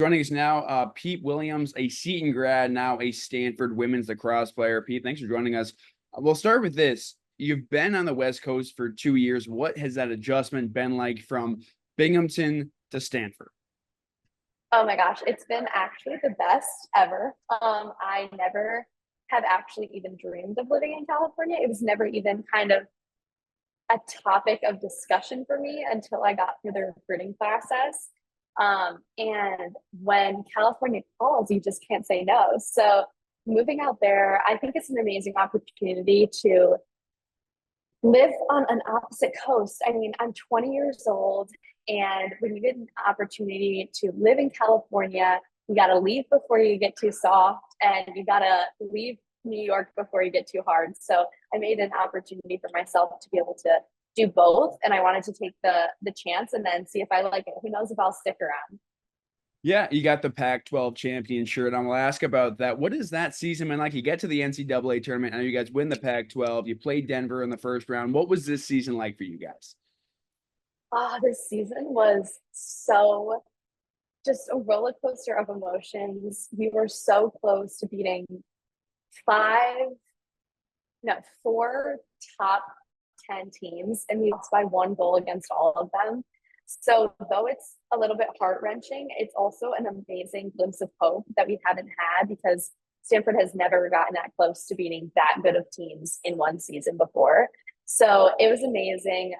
Joining us now, Pete Williams, a Seton grad, now a Stanford women's lacrosse player. Pete, thanks for joining us. We'll start with this. You've been on the West Coast for 2 years. What has that adjustment been like from Binghamton to Stanford? Oh my gosh, it's been actually the best ever. I never have actually even dreamed of living in California. It was never even kind of a topic of discussion for me until I got through the recruiting process. And when California calls, you just can't say no. So moving out there, I think it's an amazing opportunity to live on an opposite coast. I mean, I'm 20 years old, and when you get an opportunity to live in California, you got to leave before you get too soft, and you got to leave New York before you get too hard. So I made an opportunity for myself to be able to do both, and I wanted to take the chance and then see if I like it. Who knows if I'll stick around? Yeah, you got the Pac-12 champion shirt. I'm gonna ask about that. What is that season been like? You get to the NCAA tournament. I know you guys win the Pac-12. You played Denver in the first round. What was this season like for you guys? This season was so just a roller coaster of emotions. We were so close to beating five, no, four top 10 teams, and we lost by one goal against all of them. So, though it's a little bit heart wrenching, it's also an amazing glimpse of hope that we haven't had because Stanford has never gotten that close to beating that good of teams in one season before. So it was amazing.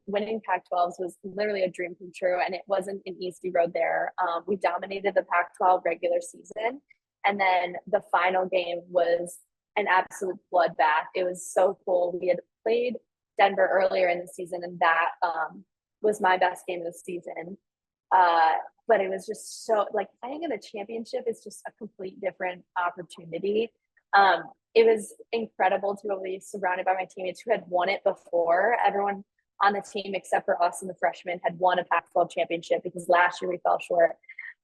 Winning Pac-12s was literally a dream come true, and it wasn't an easy road there. We dominated the Pac-12 regular season, and then the final game was an absolute bloodbath. It was so cool. We had played Denver earlier in the season, and that was my best game of the season. But it was just so like playing in a championship is just a complete different opportunity. It was incredible to be surrounded by my teammates who had won it before. Everyone on the team, except for us and the freshmen, had won a Pac-12 championship because last year we fell short.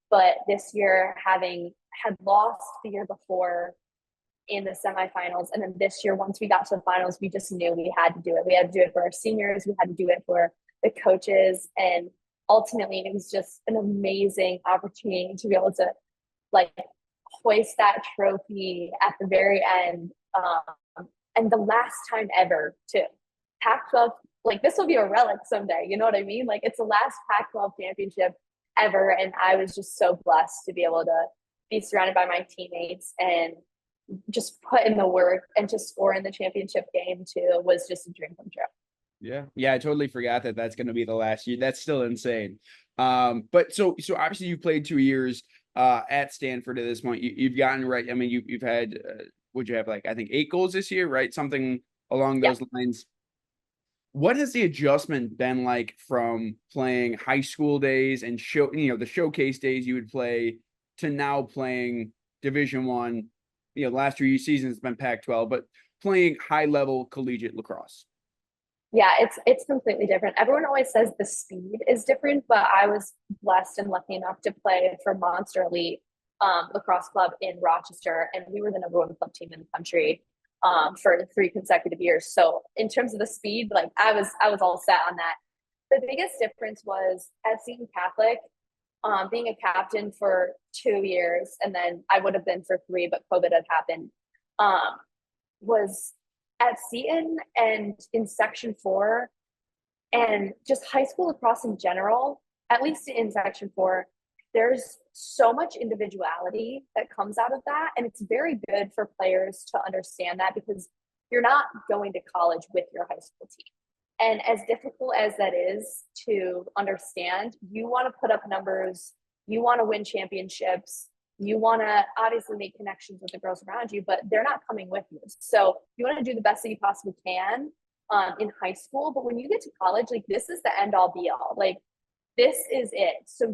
But this year, having had lost the year before in the semifinals, and then this year, once we got to the finals, we just knew we had to do it. We had to do it for our seniors. We had to do it for the coaches, and ultimately, it was just an amazing opportunity to be able to like hoist that trophy at the very end. And the last time ever to Pac-12, like this will be a relic someday. You know what I mean? Like it's the last Pac-12 championship ever. And I was just so blessed to be able to be surrounded by my teammates and just put in the work and to score in the championship game too was just a dream come true. Yeah, I totally forgot that that's going to be the last year. That's still insane. But so obviously you played 2 years at Stanford at this point. You've gotten right. I mean, you've had would you have like I think 8 goals this year, right? Something along Yeah. those lines. What has the adjustment been like from playing high school days and the showcase days you would play to now playing Division 1? The last 2 seasons it's been Pac-12, but playing high level collegiate lacrosse. Yeah, it's completely different. Everyone always says the speed is different, but I was blessed and lucky enough to play for Monster Elite lacrosse club in Rochester, and we were the number one club team in the country for 3 consecutive years. So in terms of the speed, like I was all set on that. The biggest difference was at Seton Catholic, being a captain for 2 years, and then I would have been for three, but COVID had happened. Was at Seton and in Section 4 and just high school lacrosse in general, at least in Section 4, there's so much individuality that comes out of that. And it's very good for players to understand that because you're not going to college with your high school team. And as difficult as that is to understand, you want to put up numbers, you want to win championships, you want to obviously make connections with the girls around you, but they're not coming with you. So you want to do the best that you possibly can in high school. But when you get to college, like this is the end all be all. Like this is it. So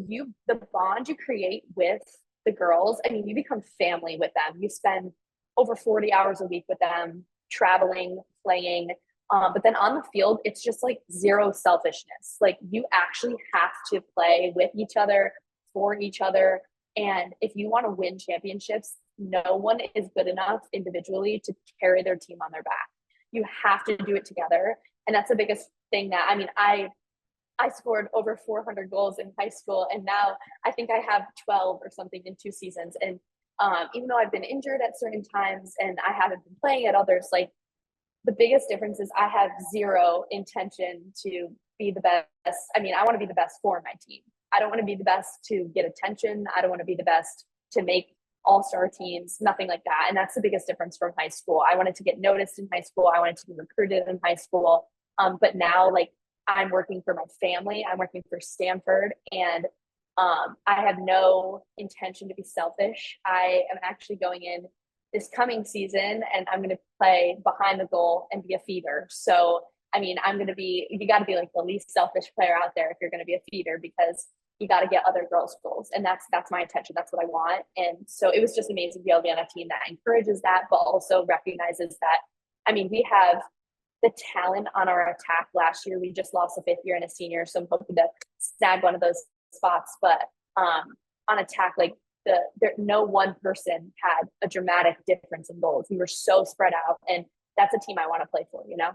the bond you create with the girls, I mean, you become family with them. You spend over 40 hours a week with them, traveling, playing. But then on the field, it's just like zero selfishness. Like you actually have to play with each other, for each other. And if you want to win championships, no one is good enough individually to carry their team on their back. You have to do it together. And that's the biggest thing that, I mean, I scored over 400 goals in high school, and now I think I have 12 or something in 2 seasons. And even though I've been injured at certain times and I haven't been playing at others, like the biggest difference is I have zero intention to be the best. I mean, I want to be the best for my team. I don't want to be the best to get attention. I don't want to be the best to make all-star teams, nothing like that. And that's the biggest difference from high school. I wanted to get noticed in high school. I wanted to be recruited in high school. But now, like, I'm working for my family. I'm working for Stanford, and I have no intention to be selfish. I am actually going in this coming season, and I'm going to play behind the goal and be a feeder. So, I mean, you got to be like the least selfish player out there if you're going to be a feeder, because you got to get other girls' goals. And that's my intention. That's what I want. And so it was just amazing to be able to be on a team that encourages that, but also recognizes that, I mean, we have the talent on our attack last year. We just lost a fifth year and a senior. So I'm hoping to snag one of those spots. But on attack, like no one person had a dramatic difference in goals. We were so spread out, and that's a team I want to play for, you know?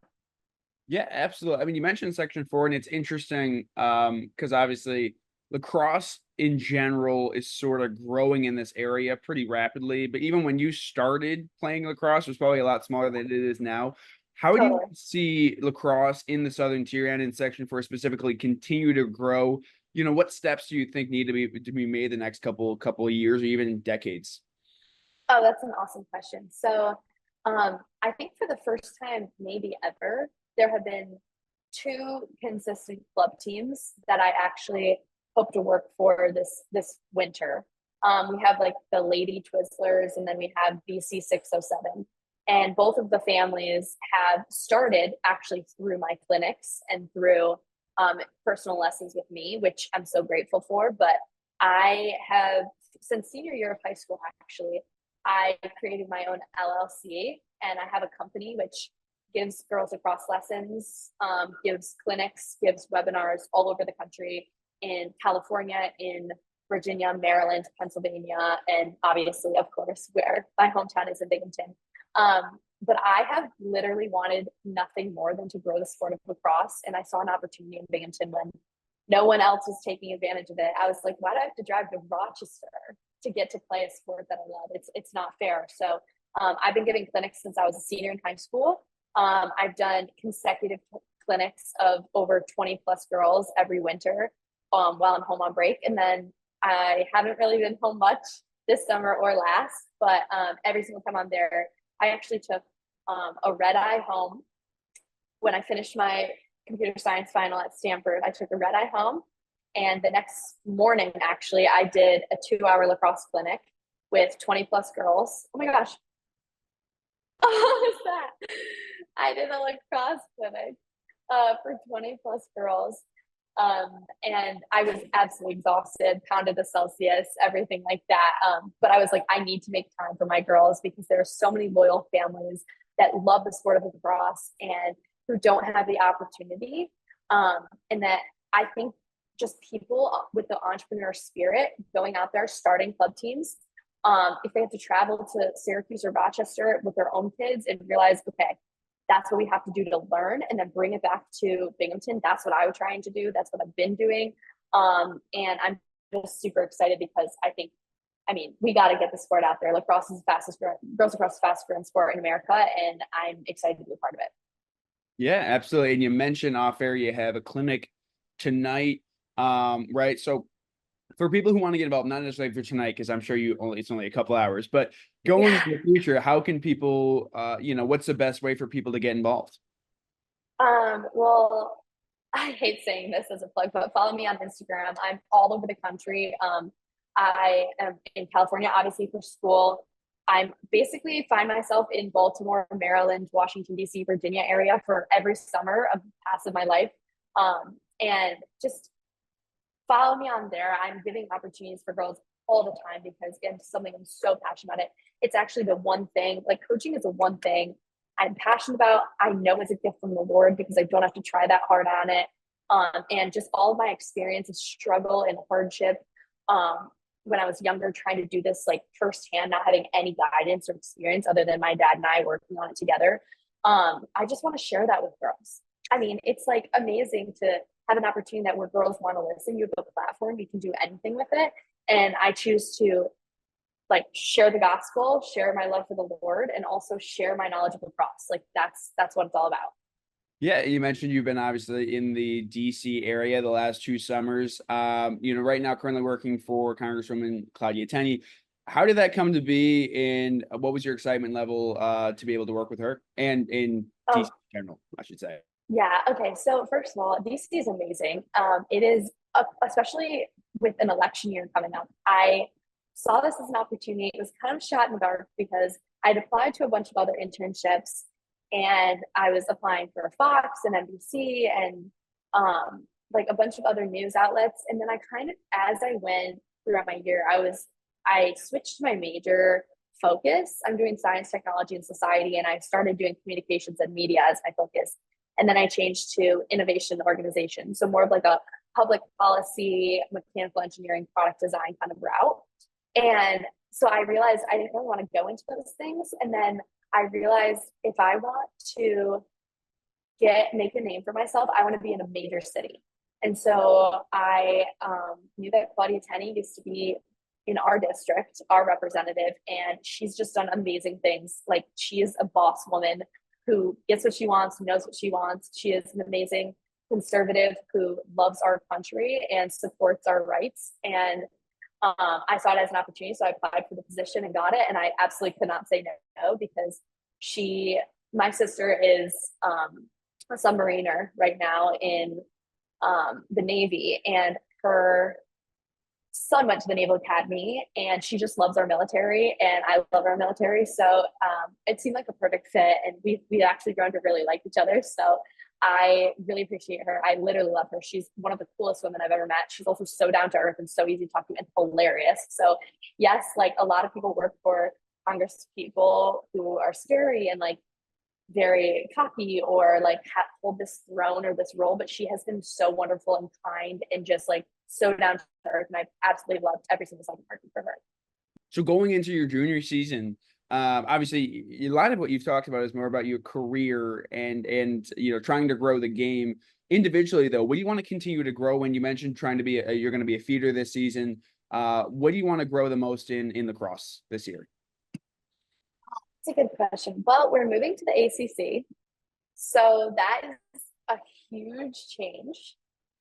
Yeah, absolutely. I mean, you mentioned Section 4, and it's interesting because obviously lacrosse in general is sort of growing in this area pretty rapidly. But even when you started playing lacrosse, it was probably a lot smaller than it is now. How do you Totally. see lacrosse in the Southern Tier and in Section 4 specifically continue to grow? You know, what steps do you think need to be made the next couple of years or even decades? Oh, that's an awesome question. So, I think for the first time, maybe ever, there have been two consistent club teams that I actually hope to work for this winter. We have like the Lady Twizzlers, and then we have BC 607. And both of the families have started actually through my clinics and through personal lessons with me, which I'm so grateful for. But I have, since senior year of high school, actually, I created my own LLC, and I have a company which gives girls lacrosse lessons, gives clinics, gives webinars all over the country, in California, in Virginia, Maryland, Pennsylvania, and obviously, of course, where my hometown is in Binghamton. But I have literally wanted nothing more than to grow the sport of lacrosse. And I saw an opportunity in Binghamton when no one else was taking advantage of it. I was like, why do I have to drive to Rochester to get to play a sport that I love? It's not fair. So I've been giving clinics since I was a senior in high school. I've done consecutive clinics of over 20 plus girls every winter while I'm home on break. And then I haven't really been home much this summer or last, but every single time I'm there, I actually took a red eye home when I finished my computer science final at Stanford. I took a red eye home, and the next morning, actually, I did a 2-hour lacrosse clinic with 20 plus girls. Oh my gosh. Oh, what's that? I did a lacrosse clinic for 20 plus girls. And I was absolutely exhausted, pounded the Celsius, everything like that. But I was like, I need to make time for my girls, because there are so many loyal families that love the sport of lacrosse and who don't have the opportunity. And that I think just people with the entrepreneur spirit going out there, starting club teams, if they have to travel to Syracuse or Rochester with their own kids and realize, okay, that's what we have to do to learn, and then bring it back to Binghamton. That's what I was trying to do. That's what I've been doing. And I'm just super excited, because I mean, we got to get the sport out there. Lacrosse is the fastest growing, girls lacrosse is the fastest growing sport in America, and I'm excited to be a part of it. Yeah, absolutely. And you mentioned off air you have a clinic tonight, right? So for people who want to get involved, not necessarily for tonight, because I'm sure it's only a couple hours, but going Yeah. into the future, how can people, what's the best way for people to get involved? Well, I hate saying this as a plug, but follow me on Instagram. I'm all over the country. I am in California, obviously, for school. I'm basically find myself in Baltimore, Maryland, Washington, D.C., Virginia area for every summer of the past of my life. And just follow me on there. I'm giving opportunities for girls all the time, because it's something I'm so passionate about. It's actually the one thing, like, coaching is the one thing I'm passionate about. I know it's a gift from the Lord, because I don't have to try that hard on it. And just all of my experience of struggle and hardship when I was younger, trying to do this like firsthand, not having any guidance or experience other than my dad and I working on it together. I just want to share that with girls. I mean, it's like amazing to have an opportunity that where girls want to listen, you have a platform, you can do anything with it. And I choose to like share the gospel, share my love for the Lord, and also share my knowledge of lacrosse. Like that's what it's all about. Yeah, you mentioned you've been obviously in the DC area the last 2 summers. Right now currently working for Congresswoman Claudia Tenney. How did that come to be, and what was your excitement level to be able to work with her and in DC Oh, in general, I should say? yeah. Okay. So first of all, DC is amazing. It is, especially with an election year coming up. I saw this as an opportunity. It was kind of shot in the dark because I'd applied to a bunch of other internships, and I was applying for Fox and NBC and like a bunch of other news outlets. And then I kind of, as I went throughout my year, I switched my major focus. I'm doing science, technology, and society, and I started doing communications and media as my focus. And then I changed to innovation organization. So more of like a public policy, mechanical engineering, product design kind of route. And so I realized I didn't really want to go into those things. And then I realized if I want to make a name for myself, I want to be in a major city. And so I knew that Claudia Tenney used to be in our district, our representative, and she's just done amazing things. Like she is a boss woman who gets what she wants, knows what she wants. She is an amazing conservative who loves our country and supports our rights. And I saw it as an opportunity, so I applied for the position and got it. And I absolutely could not say no because my sister is a submariner right now in the Navy, and her son went to the Naval Academy, and she just loves our military, and I love our military. So it seemed like a perfect fit, and we actually grown to really like each other. So I really appreciate her. I literally love her. She's one of the coolest women I've ever met. She's also so down to earth and so easy to talk to and hilarious. So yes, like a lot of people work for Congress people who are scary and like very cocky or like hold this throne or this role, but she has been so wonderful and kind and just like so down to earth. And I've absolutely loved every single second working for her. So going into your junior season, obviously a lot of what you've talked about is more about your career and trying to grow the game. Individually though, what do you want to continue to grow? When you mentioned trying to be you're going to be a feeder this season, what do you want to grow the most in lacrosse this year? It's a good question. Well, we're moving to the ACC, so that is a huge change.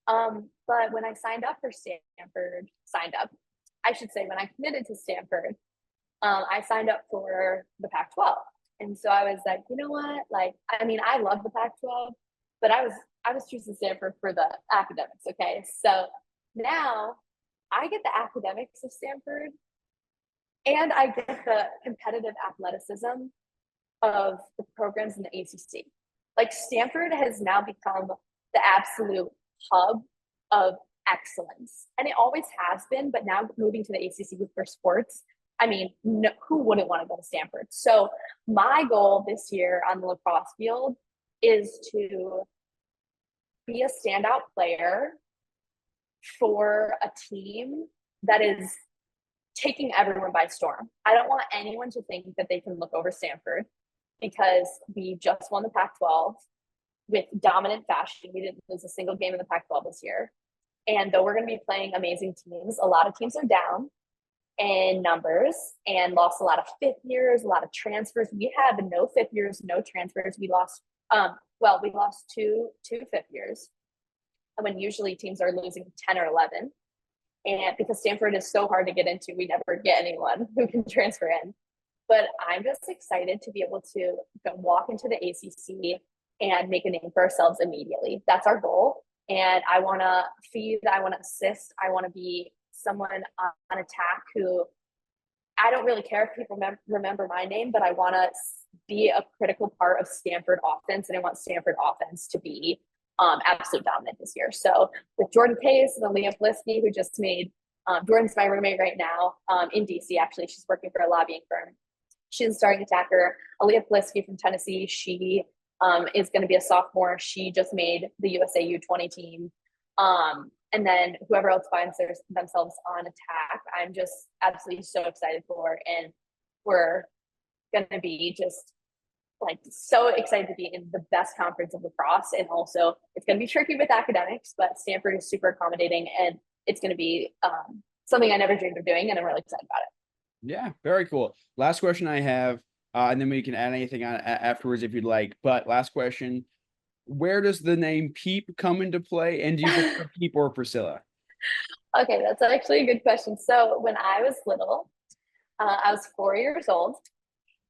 But when I when I committed to Stanford, I signed up for the Pac-12. And so I was like, you know what? Like, I mean, I love the Pac-12, but I was choosing Stanford for the academics. Okay. So now I get the academics of Stanford and I get the competitive athleticism of the programs in the ACC. Like Stanford has now become the absolute hub of excellence. And it always has been, but now moving to the ACC for sports, I mean, no, who wouldn't want to go to Stanford? So my goal this year on the lacrosse field is to be a standout player for a team that is taking everyone by storm. I don't want anyone to think that they can look over Stanford because we just won the Pac-12 with dominant fashion. We didn't lose a single game in the Pac-12 this year. And though we're going to be playing amazing teams, a lot of teams are down in numbers and lost a lot of fifth years, a lot of transfers. We have no fifth years, no transfers. We lost, we lost two fifth years when usually teams are losing 10 or 11. And because Stanford is so hard to get into, we never get anyone who can transfer in. But I'm just excited to be able to walk into the ACC and make a name for ourselves immediately. That's our goal. And I want to feed, I want to assist, I want to be someone on attack who, I don't really care if people remember my name, but I want to be a critical part of Stanford offense, and I want Stanford offense to be absolute dominant this year. So with Jordan Pace and Aaliyah Plisky, who just made, Jordan's my roommate right now in DC, actually. She's working for a lobbying firm. She's a starting attacker. Aaliyah Plisky from Tennessee, she is going to be a sophomore. She just made the USA U20 team. And then whoever else finds themselves on attack, I'm just absolutely so excited for. And we're going to be just like so excited to be in the best conference of lacrosse. And also, it's going to be tricky with academics, but Stanford is super accommodating, and it's going to be something I never dreamed of doing, and I'm really excited about it. Yeah, very cool. Last question I have, and then we can add anything on afterwards if you'd like. But last question: where does the name Peep come into play, and do you prefer Peep or Priscilla? Okay, that's actually a good question. So when I was little, I was 4 years old.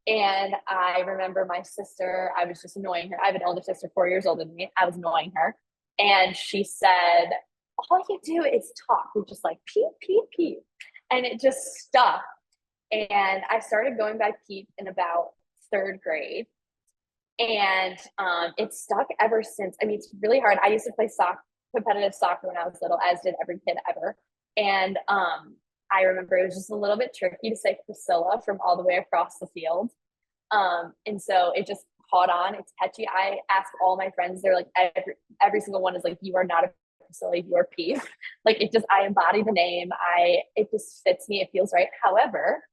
And I remember my sister, I was just annoying her. I have an older sister, 4 years older than me. I was annoying her. And she said, all you do is talk. You're just like, peep, peep, peep. And it just stuck. And I started going by Peep in about third grade. And it's stuck ever since. I mean, it's really hard. I used to play competitive soccer when I was little, as did every kid ever. And I remember it was just a little bit tricky to say Priscilla from all the way across the field. And so it just caught on. It's catchy. I ask all my friends, they're like, every single one is like, you are not a Priscilla, you are Peep. Like it just, I embody the name. It just fits me. It feels right. However,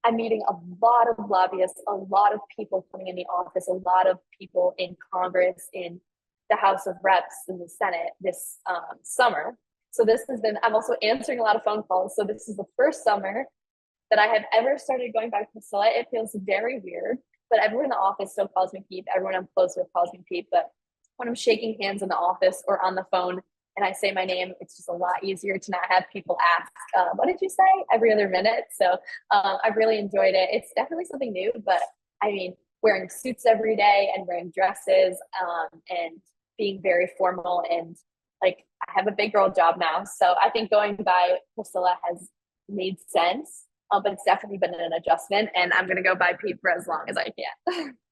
I'm meeting a lot of lobbyists, a lot of people coming in the office, a lot of people in Congress, in the House of Reps, in the Senate this summer. So this has been, I'm also answering a lot of phone calls. So this is the first summer that I have ever started going by Priscilla. It feels very weird, but everyone in the office still calls me Peep. Everyone I'm close with calls me Peep. But when I'm shaking hands in the office or on the phone and I say my name, it's just a lot easier to not have people ask, what did you say? Every other minute. So I've really enjoyed it. It's definitely something new, but I mean, wearing suits every day and wearing dresses and being very formal, and like I have a big girl job now. So I think going by Priscilla has made sense, but it's definitely been an adjustment, and I'm going to go by Pete for as long as I can.